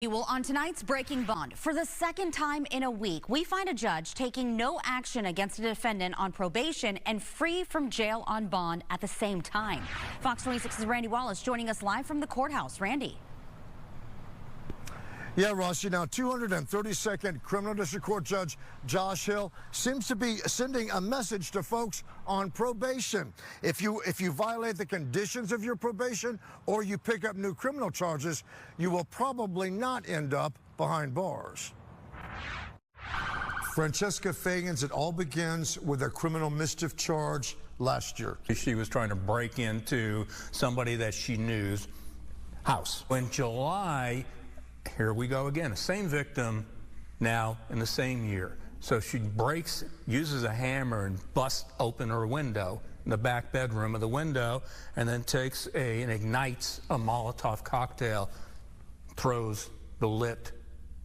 Well, on tonight's Breaking Bond, for the second time in a week, we find a judge taking no action against a defendant on probation and free from jail on bond at the same time. Fox 26's Randy Wallace joining us live from the courthouse. Randy. Yeah, Rossi. Now, 232nd Criminal District Court Judge Josh Hill seems to be sending a message to folks on probation. If you violate the conditions of your probation or you pick up new criminal charges, you will probably not end up behind bars. Francesca Fagans, it all begins with a criminal mischief charge last year. She was trying to break into somebody that she knew's house. In July, here we go again, the same victim now in the same year. So she uses a hammer and busts open her window in the back bedroom of the window, and then and ignites a Molotov cocktail, throws the lit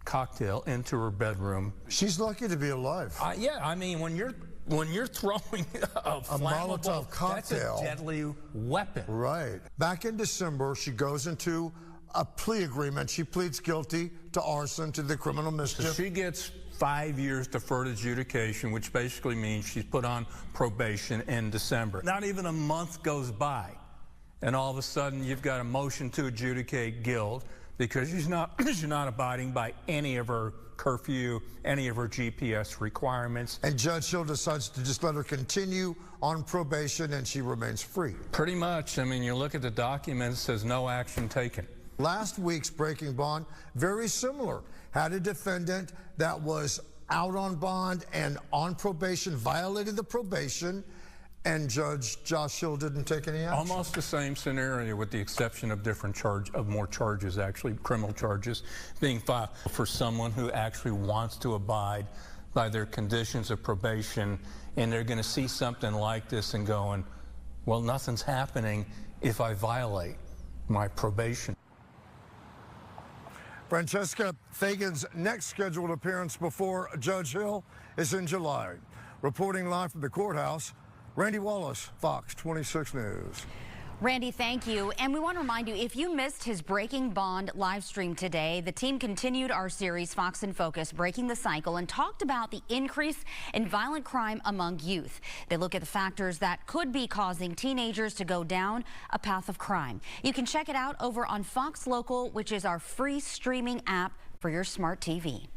cocktail into her bedroom. She's lucky to be alive. Yeah, I mean, when you're throwing a Molotov cocktail, that's a deadly weapon. Right. Back in December, she goes into a plea agreement. She pleads guilty to arson, to the criminal mischief. So she gets 5 years deferred adjudication, which basically means she's put on probation in December. Not even a month goes by, and all of a sudden you've got a motion to adjudicate guilt because she's not abiding by any of her curfew, any of her GPS requirements. And Judge Hill decides to just let her continue on probation, and she remains free. Pretty much. I mean, you look at the document, it says no action taken. Last week's Breaking Bond, very similar. Had a defendant that was out on bond and on probation, violated the probation, and Judge Josh Hill didn't take any action. Almost the same scenario, with the exception of more charges, actually, criminal charges being filed for someone who actually wants to abide by their conditions of probation, and they're going to see something like this and going, well, nothing's happening if I violate my probation. Francesca Fagans' next scheduled appearance before Judge Hill is in July. Reporting live from the courthouse, Randy Wallace, Fox 26 News. Randy, thank you. And we want to remind you, if you missed his Breaking Bond live stream today, the team continued our series, Fox in Focus, Breaking the Cycle, and talked about the increase in violent crime among youth. They look at the factors that could be causing teenagers to go down a path of crime. You can check it out over on Fox Local, which is our free streaming app for your smart TV.